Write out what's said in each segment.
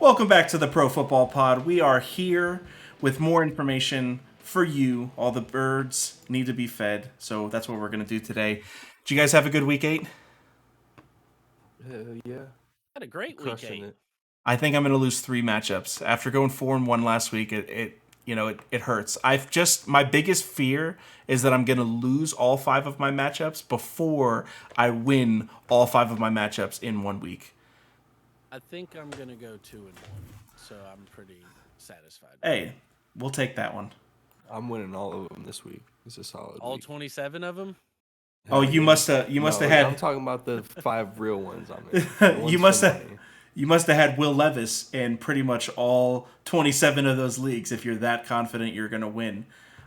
Welcome back to the Pro Football Pod. We are here with more information for you. All the birds need to be fed, so that's what we're going to do today. Did you guys have a good week 8? Yeah. Had a great week 8. I think I'm going to lose 3 matchups. After going 4-1 last week, it hurts. My biggest fear is that I'm going to lose all 5 of my matchups before I win all 5 of my matchups in 1 week. I think I'm going to go 2-1, so I'm pretty satisfied. Hey, we'll take that one. I'm winning all of them this week. It's a solid all week. 27 of them? Oh, you must have had. I'm talking about the 5 real ones on it. You must have had Will Levis in pretty much all 27 of those leagues if you're that confident you're going to win.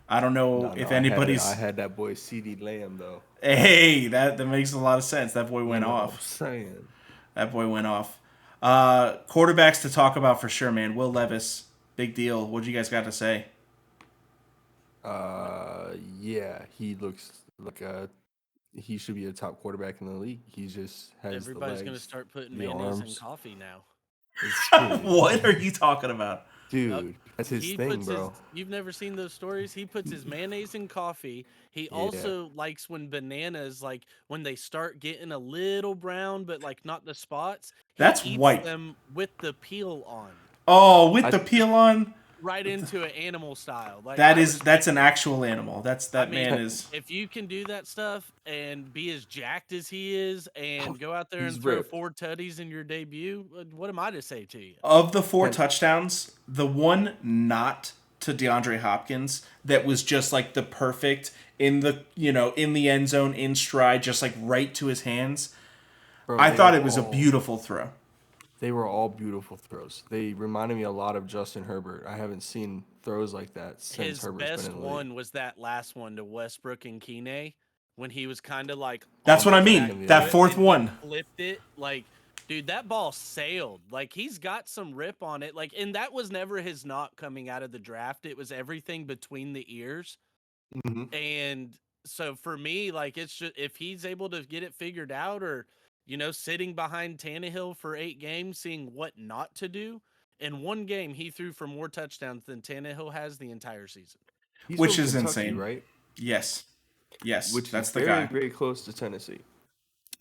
I don't know if anybody's. I had that boy CD Lamb though. Hey, that makes a lot of sense. That boy went off. I'm saying. That boy went off. Quarterbacks to talk about for sure, man. Will Levis, big deal. What do you guys got to say? Yeah, he looks like he should be a top quarterback in the league. He just has Everybody's going to start putting mayonnaise in coffee now. What are you talking about? Dude, that's his thing, bro. You've never seen those stories? He puts his mayonnaise in coffee. He also likes when bananas, like when they start getting a little brown, but like not the spots. That's he eats white. them with the peel on. Oh, with the peel on? Right into an animal style. Like that's an actual animal. Man is. If you can do that stuff and be as jacked as he is, and go out there and He's throw ripped. 4 tutties in your debut, what am I to say to you? Of the 4 touchdowns, the one not to DeAndre Hopkins that was just like the perfect in the end zone in stride, just like right to his hands. Bro, I thought it was a beautiful throw. They were all beautiful throws. They reminded me a lot of Justin Herbert. I haven't seen throws like that since Herbert's best been in the league. one was that last one to Westbrook and Keeney when he was kind of like. That's what I mean. That fourth one. Flipped it. Like, dude, that ball sailed. Like, he's got some rip on it. Like, and that was never his knock coming out of the draft. It was everything between the ears. Mm-hmm. And so for me, like, it's just if he's able to get it figured out, or sitting behind Tannehill for 8 games, seeing what not to do. In 1 game, he threw for more touchdowns than Tannehill has the entire season. Which is Kentucky, insane, right? Yes. Which that's is the guy. Very close to Tennessee.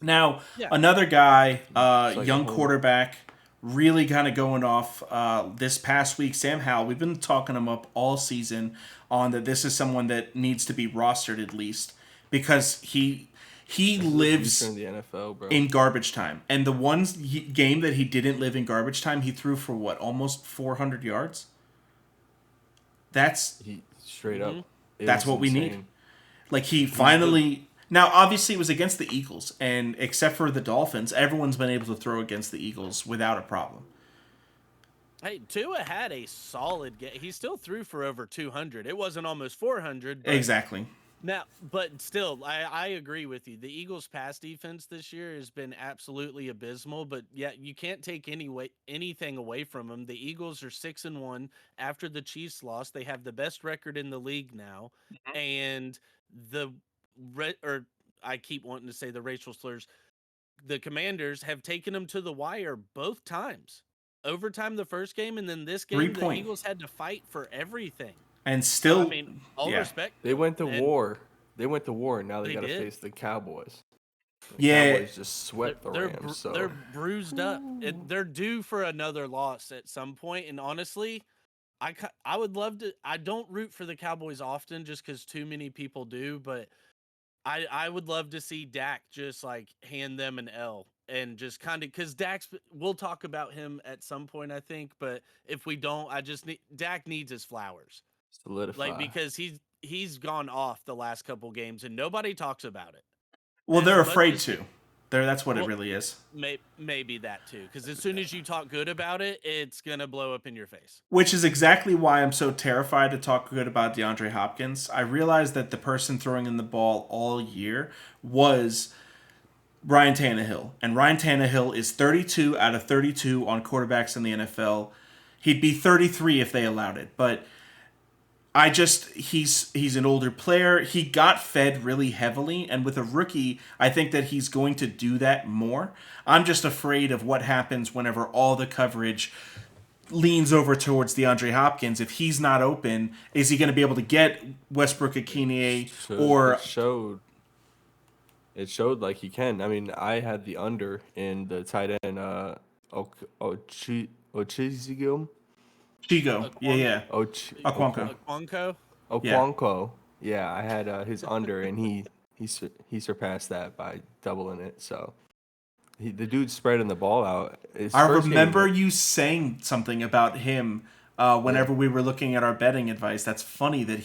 Now, another guy, young quarterback, really kind of going off this past week, Sam Howell. We've been talking him up all season on that this is someone that needs to be rostered at least because he lives in the NFL, bro. In garbage time. And the one game that he didn't live in garbage time, he threw for almost 400 yards? That's straight up. That's what we need. Like he finally. Now, obviously, it was against the Eagles, and except for the Dolphins, everyone's been able to throw against the Eagles without a problem. Hey, Tua had a solid game. He still threw for over 200. It wasn't almost 400. Exactly. Now, but still, I agree with you. The Eagles' pass defense this year has been absolutely abysmal. But yeah, you can't take anything away from them. The Eagles are 6-1 after the Chiefs lost. They have the best record in the league now, and I keep wanting to say the racial slurs. The Commanders have taken them to the wire both times. Overtime the first game, and then this game, the Eagles had to fight for everything. And still, respect. They went to war. And now they got to face the Cowboys. The Cowboys just swept the Rams. They're bruised up. They're due for another loss at some point. And honestly, I would love to. I don't root for the Cowboys often, just because too many people do. But I would love to see Dak just like hand them an L. And just kind of, because we'll talk about him at some point, I think. But if we don't, Dak needs his flowers. Solidify. Like, because he's gone off the last couple games and nobody talks about it. Well, they're afraid to. That's what it really is. Maybe that too, because as soon as you talk good about it, it's gonna blow up in your face. Which is exactly why I'm so terrified to talk good about DeAndre Hopkins. I realized that the person throwing in the ball all year was Ryan Tannehill, and Ryan Tannehill is 32 out of 32 on quarterbacks in the NFL. He'd be 33 if they allowed it, but he's an older player. He got fed really heavily, and with a rookie, I think that he's going to do that more. I'm just afraid of what happens whenever all the coverage leans over towards DeAndre Hopkins. If he's not open, is he going to be able to get Westbrook Akine or It showed like he can. I mean, I had the under in the tight end Ochizigum. Chigo? Yeah, yeah. Aquanko. Aquanco. Yeah. Okonkwo. Yeah, I had his under, and he surpassed that by doubling it. So the dude spreading the ball out. I remember you saying something about him whenever we were looking at our betting advice. That's funny that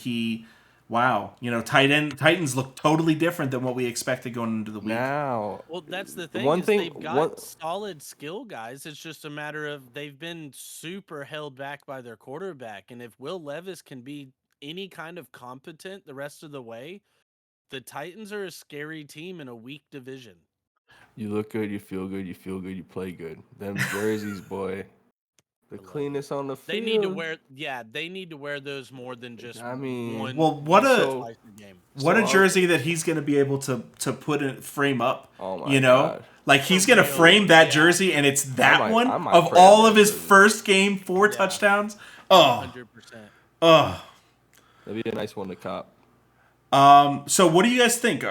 wow, Titans look totally different than what we expected going into the week. Now, Well, that's the thing. They've got solid skill guys. It's just a matter of they've been super held back by their quarterback. And if Will Levis can be any kind of competent the rest of the way, the Titans are a scary team in a weak division. You look good, you feel good, you feel good, you play good. Them jerseys, boy. The cleanness on the field. They need to wear those more than just one. Well, what a jersey that he's going to be able to put in frame up. Oh my God. Like he's going to frame that jersey, and it's that one of all of his first game 4 touchdowns. Oh, 100%. Oh, that'd be a nice one to cop. So what do you guys think?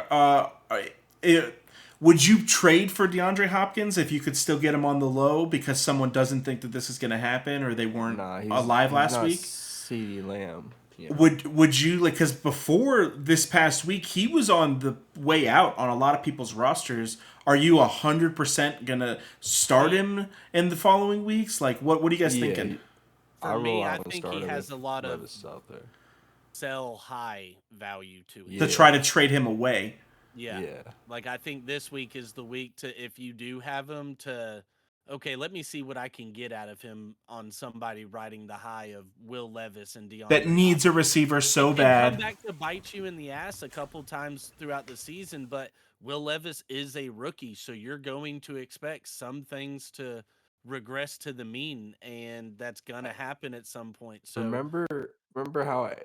Would you trade for DeAndre Hopkins if you could still get him on the low because someone doesn't think that this is going to happen or they weren't alive last week? CeeDee Lamb. Yeah. Would you because before this past week he was on the way out on a lot of people's rosters? Are you 100% gonna start him in the following weeks? Like what are you guys thinking? For me, I think he has a lot of sell high value to it. To try to trade him away. Yeah. Like I think this week is the week to, if you do have him, to okay, let me see what I can get out of him on somebody riding the high of Will Levis and DeAndre that needs a receiver so bad. Come back to bite you in the ass a couple times throughout the season, but Will Levis is a rookie, so you're going to expect some things to regress to the mean, and that's gonna happen at some point. So remember how a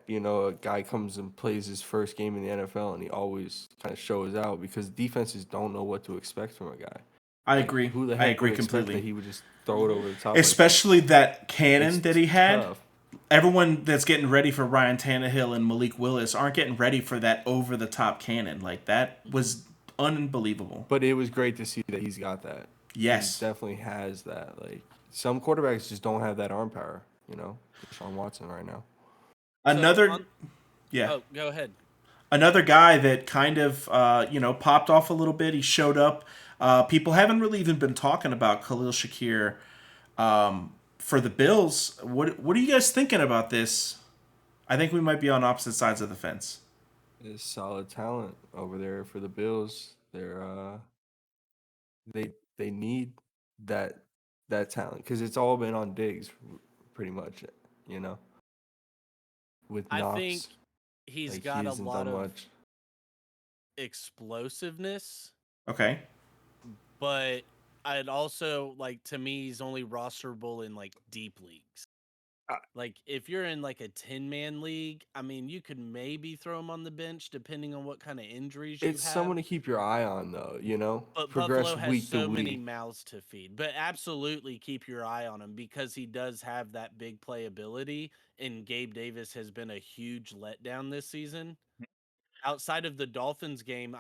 guy comes and plays his first game in the NFL and he always kind of shows out because defenses don't know what to expect from a guy. I agree. Who the heck I agree completely. That he would just throw it over the top. Especially that cannon that he had. Tough. Everyone that's getting ready for Ryan Tannehill and Malik Willis aren't getting ready for that over the top cannon. Like that was unbelievable. But it was great to see that he's got that. Yes, he definitely has that. Like some quarterbacks just don't have that arm power. Deshaun Watson right now. Oh, go ahead. Another guy that kind of popped off a little bit. He showed up. People haven't really even been talking about Khalil Shakir for the Bills. What are you guys thinking about this? I think we might be on opposite sides of the fence. There's solid talent over there for the Bills. They're they need that talent because it's all been on Diggs, pretty much. With Knox, I think he's got a lot of explosiveness. Okay. But I'd also, to me, he's only rosterable in, deep leagues. If you're in, a 10-man league, I mean, you could maybe throw him on the bench depending on what kind of injuries you have. It's someone to keep your eye on, though, But Buffalo has so many mouths to feed. But absolutely keep your eye on him because he does have that big playability, and Gabe Davis has been a huge letdown this season. Outside of the Dolphins game,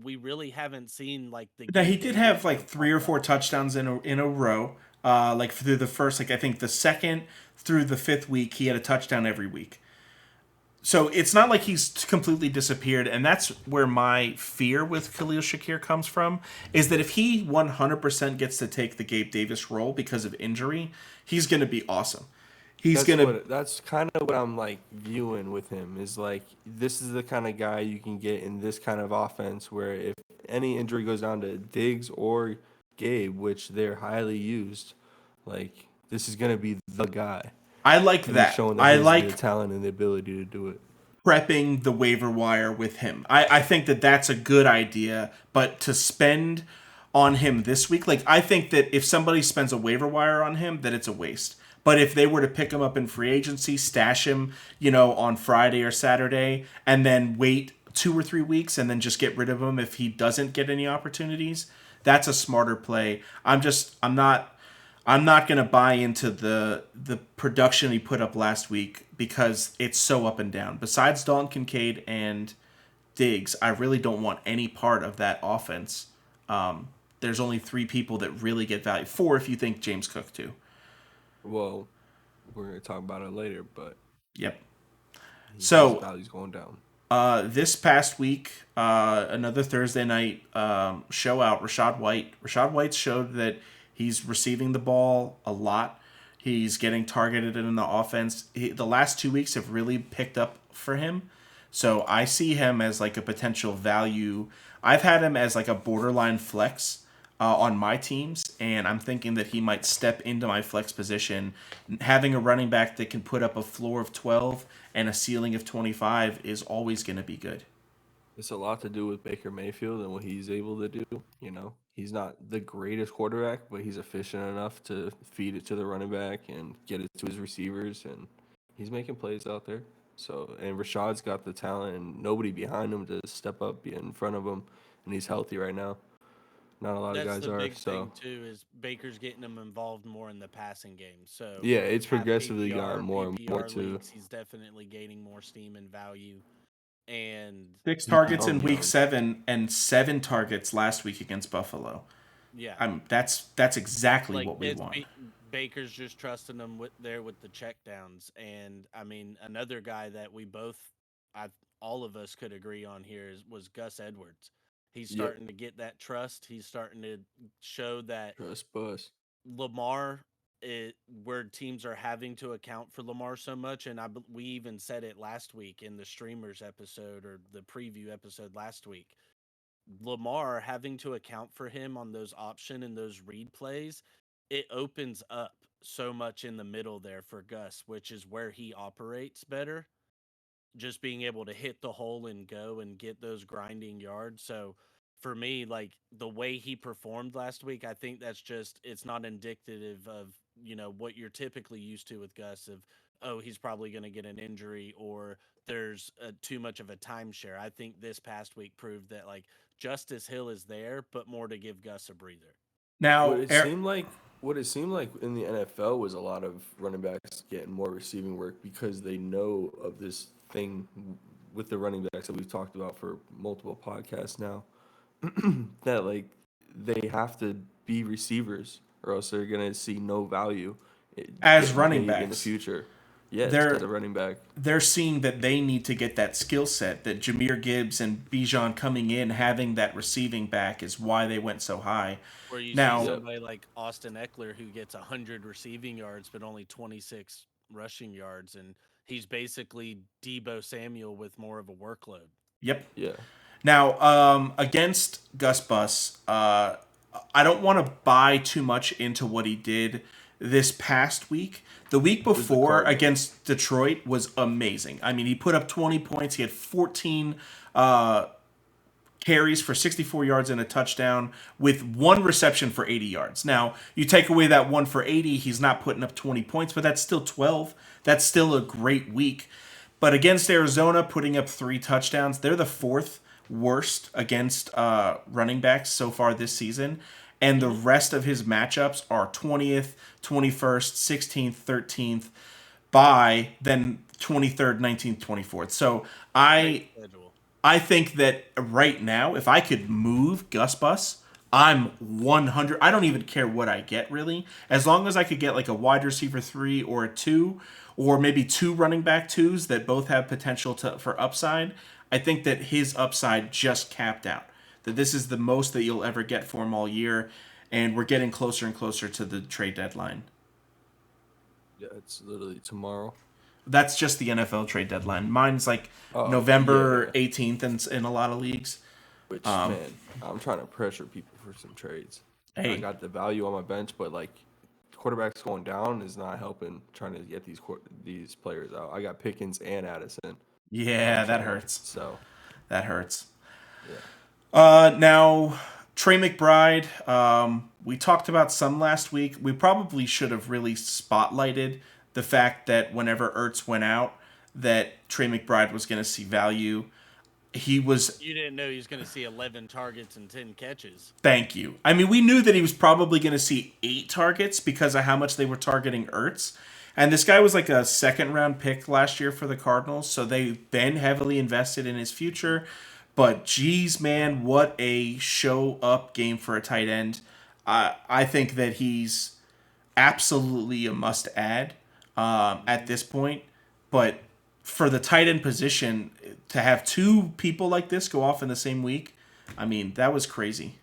we really haven't seen the. Now he did have 3 or 4 touchdowns in a row. Through the first, I think the second through the 5th week, he had a touchdown every week. So it's not like he's completely disappeared, and that's where my fear with Khalil Shakir comes from, is that if he 100% gets to take the Gabe Davis role because of injury, he's going to be awesome. That's kind of what I'm viewing with him is this is the kind of guy you can get in this kind of offense where if any injury goes down to Diggs or Gabe, which they're highly used, this is gonna be the guy. I like that. Showing that the talent and the ability to do it. Prepping the waiver wire with him. I think that that's a good idea, but to spend on him this week, I think that if somebody spends a waiver wire on him, that it's a waste. But if they were to pick him up in free agency, stash him, on Friday or Saturday, and then wait 2 or 3 weeks and then just get rid of him if he doesn't get any opportunities, that's a smarter play. I'm I'm not going to buy into the production he put up last week because it's so up and down. Besides Dalton Kincaid and Diggs, I really don't want any part of that offense. There's only 3 people that really get value. 4 if you think James Cook too. Well, we're gonna talk about it later, but Yep. his So value's going down. this past week, another Thursday night show out, Rashad White. Rashad White showed that he's receiving the ball a lot. He's getting targeted in the offense. The last 2 weeks have really picked up for him. So I see him as like a potential value. I've had him as like a borderline flex on my teams, and I'm thinking that he might step into my flex position. Having a running back that can put up a floor of 12 and a ceiling of 25 is always going to be good. It's a lot to do with Baker Mayfield and what he's able to do. You know, he's not the greatest quarterback, but he's efficient enough to feed it to the running back and get it to his receivers, and he's making plays out there. So, and Rashad's got the talent and nobody behind him to step up, be in front of him, and he's healthy right now. Not a lot of That's guys the are. big So, thing too, is Baker's getting him involved more in the passing game. So yeah, it's half progressively gotten PPR, more and more PPR too. leagues, he's definitely gaining more steam and value. And 6 He's targets in week young. 7 and 7 targets last week against Buffalo. yeah, That's exactly like what we want. Baker's just trusting them with the check downs. And I mean, another guy that we both, I all of us could agree on here was Gus Edwards. He's Yep. starting to get that trust. He's starting to show that Trust bus. Lamar, where teams are having to account for Lamar so much, and we even said it last week in the streamers episode or the preview episode last week. Lamar having to account for him on those option and those read plays, it opens up so much in the middle there for Gus, which is where he operates better. Just being able to hit the hole and go and get those grinding yards. So for me, like the way he performed last week, I think that's just it's not indicative of, what you're typically used to with Gus of, oh, he's probably going to get an injury or there's too much of a timeshare. I think this past week proved that like Justice Hill is there, but more to give Gus a breather. What Now, it seemed like what it seemed like in the NFL was a lot of running backs getting more receiving work because they know of this thing with the running backs that we've talked about for multiple podcasts now that like they have to be receivers or else they're gonna see no value as getting running paid in the backs, future. Yes, as they're a running back. they're seeing that they need to get that skill set, that Jameer Gibbs and Bijan coming in having that receiving back is why they went so high. Where you see Now, Yep. somebody like Austin Eckler who gets 100 receiving yards but only 26 rushing yards, and he's basically Debo Samuel with more of a workload. yep. Yeah. Now, against Gus Bus, I don't want to buy too much into what he did this past week. The week It was the before Cardinals. against Detroit was amazing. I mean, he put up 20 points. He had 14 carries for 64 yards and a touchdown with 1 reception for 80 yards. Now, you take away that 1 for 80, he's not putting up 20 points, but that's still 12. That's still a great week. But against Arizona, putting up 3 touchdowns, they're the 4th worst against running backs so far this season. And the rest of his matchups are 20th, 21st, 16th, 13th, by then 23rd, 19th, 24th. So Great schedule. I think that right now, if I could move Gus Bus, I'm 100. I don't even care what I get really, as long as I could get like a wide receiver 3 or a 2, or maybe 2 running back 2s that both have potential for upside. I think that his upside just capped out. That this is the most that you'll ever get for him all year, and we're getting closer and closer to the trade deadline. Yeah, it's literally tomorrow. That's just the NFL trade deadline. Mine's like Oh, November yeah. 18th in a lot of leagues. Which man, I'm trying to pressure people for some trades. I Hey, got the value on my bench, but like quarterbacks going down is not helping. Trying to get these players out. I got Pickens and Addison. yeah, that Trying to- hurts. So That hurts. yeah, Now, Trey McBride, we talked about some last week. We probably should have really spotlighted the fact that whenever Ertz went out, that Trey McBride was going to see value. he was. You didn't know he was going to see 11 targets and 10 catches. Thank you. I mean, we knew that he was probably going to see 8 targets because of how much they were targeting Ertz. And this guy was like a second round pick last year for the Cardinals, so they've been heavily invested in his future. But geez, man, what a show up game for a tight end. I think that he's absolutely a must add at this point. But for the tight end position, to have 2 people like this go off in the same week, I mean, that was crazy.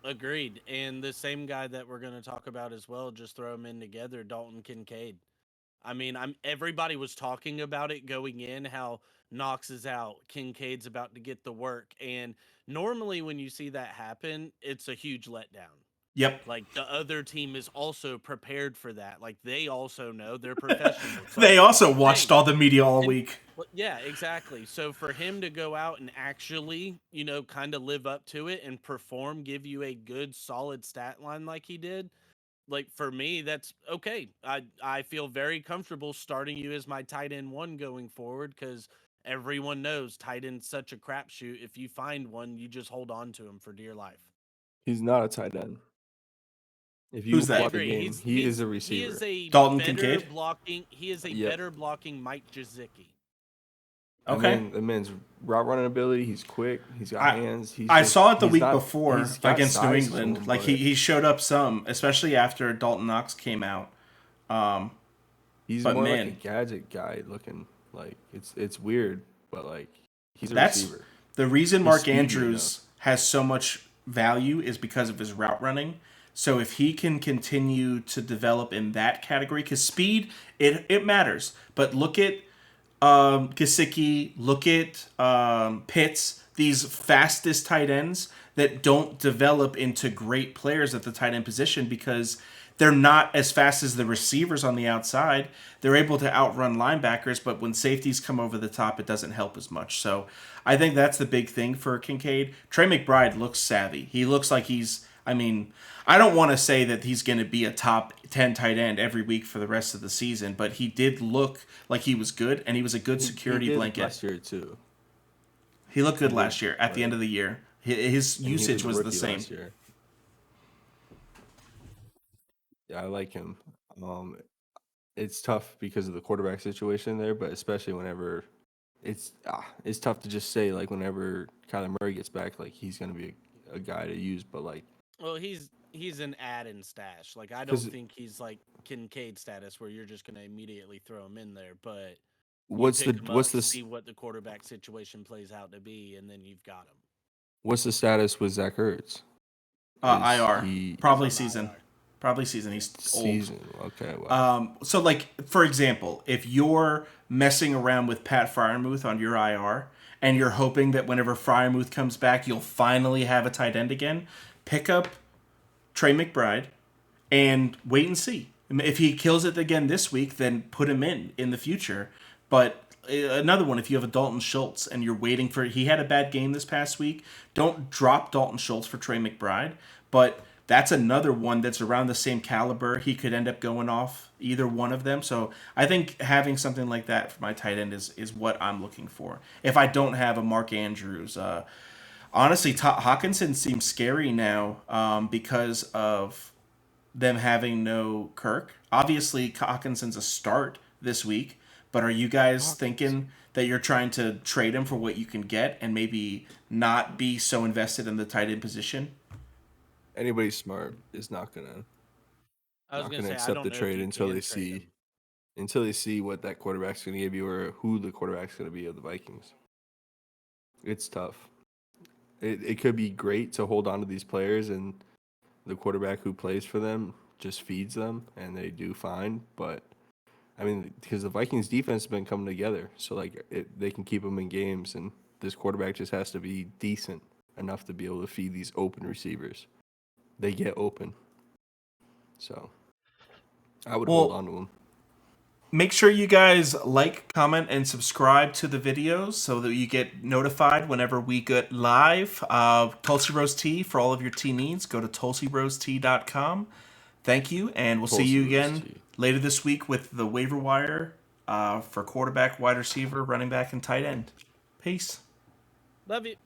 Agreed. And the same guy that we're going to talk about as well, just throw him in together, Dalton Kincaid. I mean, everybody was talking about it going in, how Knox is out, Kincaid's about to get the work. And normally when you see that happen, it's a huge letdown. Yep. Like the other team is also prepared for that. Like they also know they're professionals. They Like, also watched hey, all the media all and week. yeah, exactly. So for him to go out and actually, kind of live up to it and perform, give you a good solid stat line like he did, like for me, that's okay. I feel very comfortable starting you as my tight end 1 going forward because everyone knows tight end's such a crapshoot. If you find one, you just hold on to him for dear life. He's not a tight end. If you Who's I that? watch the agree. game, he is a receiver. He is a Dalton better Kincaid? blocking. He is a Yep. better blocking Mike Gesicki. Okay. The man's route running ability. He's quick. He's got hands. I saw it the he's week not- before he's got against New size to England. him, Like but he showed up some, especially after Dalton Knox came out. he's but more like a man. gadget guy looking. Like it's weird, but like he's a That's receiver. the reason He's Mark speedy Andrews has so much value is because of his route running. So if he can continue to develop in that category, because speed it matters. But look at Gesicki, look at Pitts, these fastest tight ends that don't develop into great players at the tight end position because they're not as fast as the receivers on the outside. They're able to outrun linebackers, but when safeties come over the top, it doesn't help as much. So I think that's the big thing for Kincaid. Trey McBride looks savvy. He looks like I mean, I don't want to say that he's going to be a top 10 tight end every week for the rest of the season, but he did look like he was good, and he was a good security he did blanket. last year too. He looked good last year at the end of the year. His usage was the same. Yeah, I like him. It's tough because of the quarterback situation there, but especially whenever it's tough to just say like whenever Kyler Murray gets back, like he's gonna be a guy to use. But like, well, he's an add and stash. Like I don't think he's like Kincaid status where you're just gonna immediately throw him in there. But what's the see what the quarterback situation plays out to be, and then you've got him. What's the status with Zach Ertz? IR. Probably season. IR. Probably season. He's season. old. Okay. Wow. So, like, for example, if you're messing around with Pat Fryermuth on your IR and you're hoping that whenever Fryermuth comes back, you'll finally have a tight end again, pick up Trey McBride and wait and see. If he kills it again this week, then put him in the future. But another one, if you have a Dalton Schultz and you're waiting for, he had a bad game this past week, don't drop Dalton Schultz for Trey McBride. But that's another one that's around the same caliber. He could end up going off either one of them. So I think having something like that for my tight end is what I'm looking for. If I don't have a Mark Andrews, honestly, Hawkinson seems scary now because of them having no Kirk. Obviously, Hawkinson's a start this week, but are you guys thinking that you're trying to trade him for what you can get and maybe not be so invested in the tight end position? Anybody smart is not gonna accept the trade until they see what that quarterback's gonna give you or who the quarterback's gonna be of the Vikings. It's tough. It could be great to hold on to these players and the quarterback who plays for them just feeds them and they do fine. But I mean, because the Vikings defense has been coming together, so like they can keep them in games, and this quarterback just has to be decent enough to be able to feed these open receivers. They get open, so I would hold on to them. Make sure you guys like, comment, and subscribe to the videos so that you get notified whenever we get live. Tulsi Rose Tea for all of your tea needs. Go to tulsirosetea.com. Thank you, and we'll see you again later this week with the waiver wire for quarterback, wide receiver, running back, and tight end. Peace. Love you.